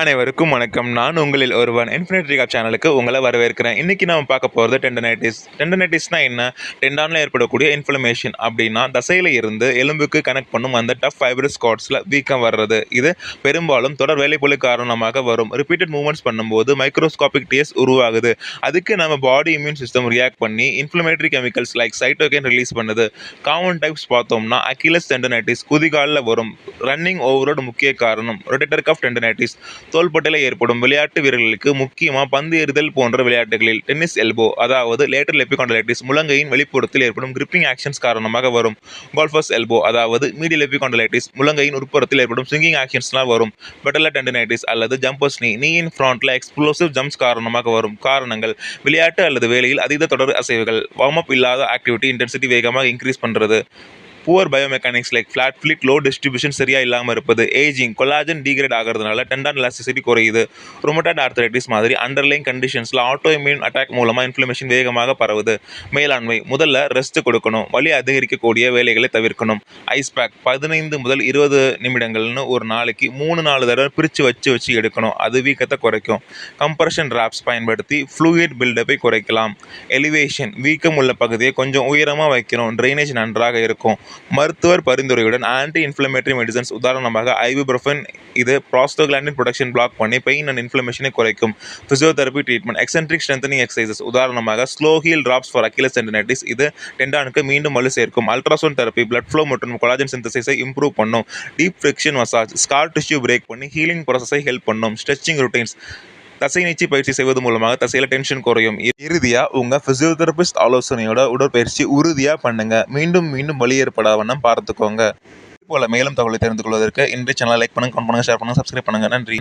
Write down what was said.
அனைவருக்கும் வணக்கம். நான் உங்களில் ஒருவன். இன்ஃபினிட் ரீகாப் சேனலுக்கு உங்களை வரவேற்கிறேன். இன்றைக்கி நம்ம பார்க்க போகிறது டெண்டனைட்டிஸ். டெண்டனைட்டிஸ்னால் என்ன? டெண்டானில் ஏற்படக்கூடிய இன்ஃப்ளமேஷன் அப்படின்னா தசையில் இருந்து எலும்புக்கு கனெக்ட் பண்ணும் அந்த டஃப் ஃபைப்ரஸ் கார்ட்ஸில் வீக்கம் வர்றது. இது பெரும்பாலும் தொடர் வேலைப்பளு காரணமாக வரும். ரிப்பீட்டட் மூவ்மெண்ட்ஸ் பண்ணும்போது மைக்ரோஸ்காபிக் டேஸ் உருவாகுது. அதுக்கு நம்ம பாடி இம்யூன் சிஸ்டம் ரியாக்ட் பண்ணி inflammatory chemicals like cytokine release பண்ணுது. காமன் டைப்ஸ் பார்த்தோம்னா அக்கிலஸ் டெண்டனைட்டிஸ் குதிகாலில் வரும். ரன்னிங் ஓவரோட முக்கிய காரணம். ரொட்டேட்டர் கஃப் டெண்டனைட்டிஸ் தோள்பட்டையில் ஏற்படும். விளையாட்டு வீரர்களுக்கு முக்கியமாக பந்து எறிதல் போன்ற விளையாட்டுகளில் டென்னிஸ் எல்போ அதாவது லேட்டரல் எபிகாண்டலைட்டிஸ் முழங்கையின் வெளிப்புறத்தில் ஏற்படும் கிரிப்பிங் ஆக்ஷன்ஸ் காரணமாக வரும். கோல்ஃபர்ஸ் எல்போ அதாவது மீடியல் எபிகாண்டலைட்டிஸ் முழங்கையின் உட்புறத்தில் ஏற்படும் ஸ்விங்கிங் ஆக்ஷன்ஸ்னால் வரும். பெட்டலர் டெண்டனைட்டிஸ் அல்லது ஜம்பர்ஸ் நீயின் ஃப்ராண்ட்ல எக்ஸ்ப்ளோசிவ் ஜம்ப்ஸ் காரணமாக வரும். காரணங்கள்: விளையாட்டு அல்லது வேலையில் அதீத தொடர் அசைவுகள், வார்ம் அப் இல்லாத ஆக்டிவிட்டி இன்டென்சிட்டி வேகமாக இன்க்ரீஸ் பண்ணுறது, poor biomechanics like flat flit low distribution சரியாக இல்லாமல் இருப்பது, ஏஜிங் கொலாஜன் டீக்ரேட் ஆகிறதுனால டெண்டான் எலாஸ்டிசிட்டி குறையுது, ருமட்டாய்டு ஆர்த்தரைட்டிஸ் மாதிரி அண்டர்லைங் கண்டிஷன்ஸில் ஆட்டோ இம்யூன் அட்டாக் மூலமாக இன்ஃப்ளமேஷன் வேகமாக பரவுது. மேலாண்மை: முதல்ல ரெஸ்ட் கொடுக்கணும், வலி அதிகரிக்கக்கூடிய வேலைகளை தவிர்க்கணும். ஐஸ் பேக் 15 முதல் 20 நிமிடங்கள்னு ஒரு நாளைக்கு 3-4 தடவை பிரித்து வச்சு எடுக்கணும். அது வீக்கத்தை குறைக்கும். கம்ப்ரஷன் ராப்ஸ் பயன்படுத்தி ஃப்ளூயிட் பில்டப்பை குறைக்கலாம். எலிவேஷன்: வீக்கம் உள்ள பகுதியை கொஞ்சம் உயரமாக வைக்கணும். ட்ரைனேஜ் நன்றாக இருக்கும். மருத்துவர் பரிந்துரையுடன் ஆன்டி இன்ஃப்ளமேட்டரி மெடிசன்ஸ் உதாரணமாக ஐபுப்ரோஃபன். இது ப்ராஸ்டோகிளாண்டின் ப்ரொடக்ஷன் பிளாக் பண்ணி பெயின் அண்ட் இன்ஃப்ளமேஷனை குறைக்கும். Physiotherapy treatment: eccentric strengthening exercises உதாரணமாக slow heel drops for Achilles டெண்டனைட்டிஸ். இது டெண்டானுக்கு மீண்டும் வலு சேர்க்கும். அல்ட்ராசவுண்ட் தெரப்பி பிளட் ஃப்ளோ மற்றும் கொலாஜன் சிந்தசிஸை இம்ப்ரூவ் பண்ணும். Deep friction massage scar tissue break பண்ணி ஹீலிங் ப்ராசஸை ஹெல்ப் பண்ணும். ஸ்ட்ரெச்சிங் ரொட்டீன்ஸ் தசை நீச்சி பயிற்சி செய்வது மூலமாக தசையில் டென்ஷன் குறையும். இறுதியாக உங்கள் ஃபிசியோதெரபிஸ்ட் ஆலோசனையோட உடற்பயிற்சி உறுதியாக பண்ணுங்க. மீண்டும் வலி ஏற்படாத வண்ணம் பார்த்துக்கோங்க. இது போல மேலும் தகவலை தெரிந்து கொள்வதற்கு இன்றைய சேனலை லைக் பண்ணுங்க, கமெண்ட் பண்ணுங்க, ஷேர் பண்ணுங்க, சப்ஸ்கிரைப் பண்ணுங்க. நன்றி.